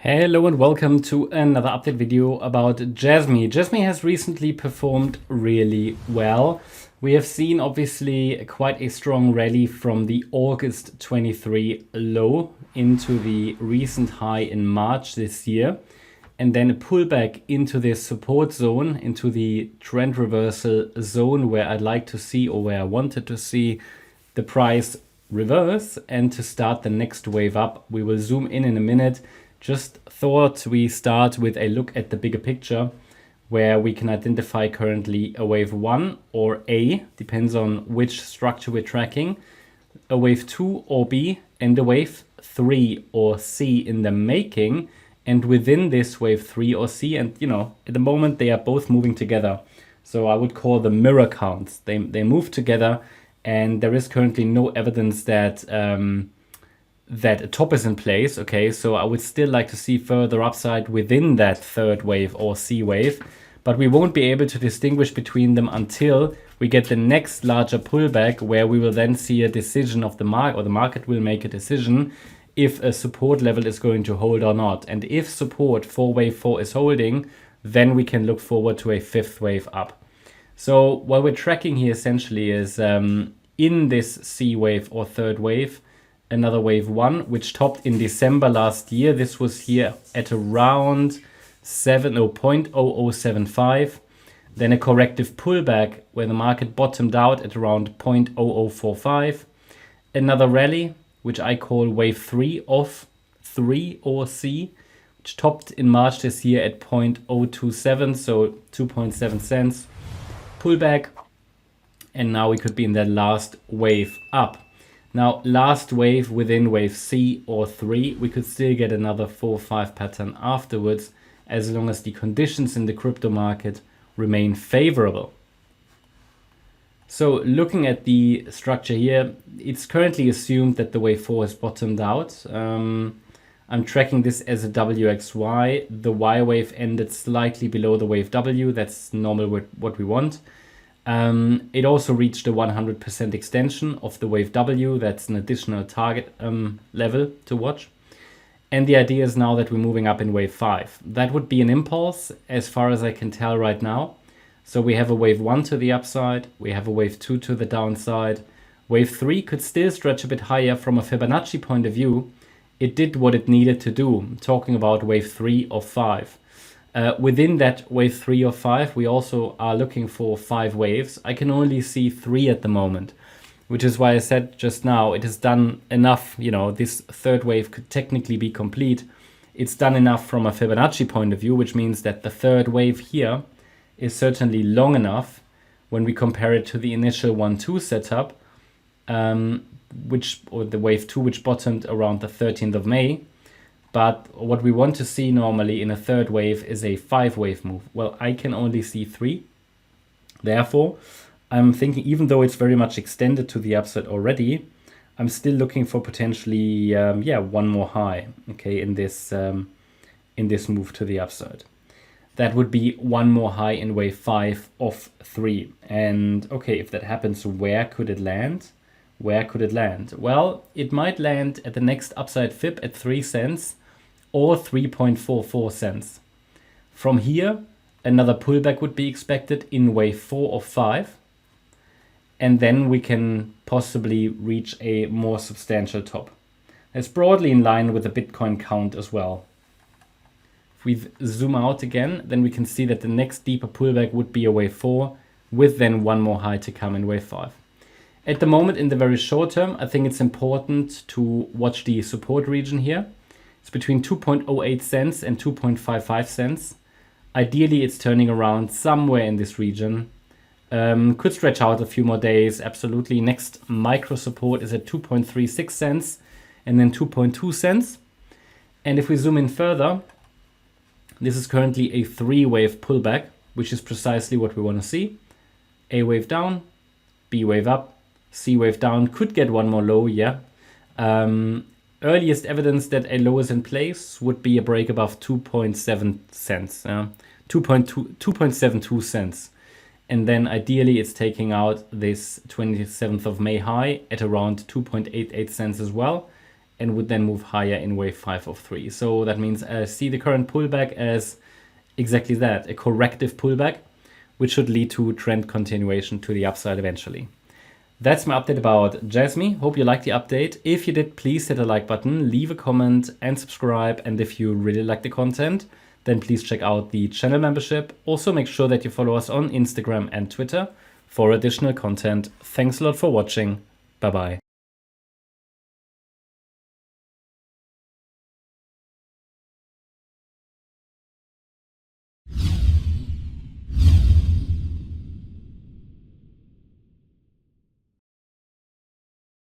Hello and welcome to another update video about Jasmy. Jasmy has recently performed really well. We have seen obviously quite a strong rally from the August 23 low into the recent high in March this year, and then a pullback into this support zone, into the trend reversal zone where I'd like to see, or where I wanted to see, the price reverse and to start the next wave up. We will zoom in a minute. Just thought we start with a look at the bigger picture where we can identify currently a wave 1 or A, depends on which structure we're tracking, a wave 2 or B, and a wave 3 or C in the making. And within this wave 3 or C, and at the moment they are both moving together. So I would call them mirror counts. They move together, and there is currently no evidence that that a top is in place. Okay, so I would still like to see further upside within that third wave or C wave, but we won't be able to distinguish between them until we get the next larger pullback, where we will then see a decision of the market, or the market will make a decision if a support level is going to hold or not. And if support for wave 4 is holding, then we can look forward to a fifth wave up. So what we're tracking here essentially is in this C wave or third wave, another wave 1, which topped in December last year. This was here at around 0.0075. Then a corrective pullback where the market bottomed out at around 0.0045. Another rally, which I call wave 3 of 3 or C, which topped in March this year at 0.027, so 2.7 cents. Pullback, and now we could be in that last wave up. Now, last wave within wave C or 3, we could still get another 4-5 pattern afterwards, as long as the conditions in the crypto market remain favorable. So looking at the structure here, it's currently assumed that the wave 4 has bottomed out. I'm tracking this as a WXY. The Y wave ended slightly below the wave W. That's normal what we want. It also reached a 100% extension of the wave W. That's an additional target level to watch. And the idea is now that we're moving up in wave 5. That would be an impulse as far as I can tell right now. So we have a wave 1 to the upside. We have a wave 2 to the downside. Wave 3 could still stretch a bit higher from a Fibonacci point of view. It did what it needed to do. I'm talking about wave 3 or 5. Within that wave 3 or 5, we also are looking for 5 waves. I can only see 3 at the moment, which is why I said just now it has done enough. This third wave could technically be complete. It's done enough from a Fibonacci point of view, which means that the third wave here is certainly long enough when we compare it to the initial 1-2 setup, or the wave 2, which bottomed around the 13th of May. But what we want to see normally in a third wave is a 5-wave move. Well, I can only see 3. Therefore, I'm thinking, even though it's very much extended to the upside already, I'm still looking for potentially, one more high, okay, in this move to the upside. That would be one more high in wave 5 of 3. And okay, if that happens, where could it land? Where could it land? Well, it might land at the next upside fib at 3 cents or 3.44 cents. From here, another pullback would be expected in wave 4 or 5. And then we can possibly reach a more substantial top. That's broadly in line with the Bitcoin count as well. If we zoom out again, then we can see that the next deeper pullback would be a wave 4, with then one more high to come in wave 5. At the moment, in the very short term, I think it's important to watch the support region here. It's between 2.08 cents and 2.55 cents. Ideally, it's turning around somewhere in this region. Could stretch out a few more days, absolutely. Next micro support is at 2.36 cents and then 2.2 cents. And if we zoom in further, this is currently a 3-wave pullback, which is precisely what we want to see. A wave down, B wave up, C wave down, could get one more low, yeah. Earliest evidence that a low is in place would be a break above 2.7 cents, 2.72 cents. And then ideally it's taking out this 27th of May high at around 2.88 cents as well. and would then move higher in wave 5 of 3. So that means I see the current pullback as exactly that, a corrective pullback, which should lead to trend continuation to the upside eventually. That's my update about Jasmy. Hope you liked the update. If you did, please hit the like button, leave a comment and subscribe. And if you really like the content, then please check out the channel membership. Also make sure that you follow us on Instagram and Twitter for additional content. Thanks a lot for watching. Bye bye.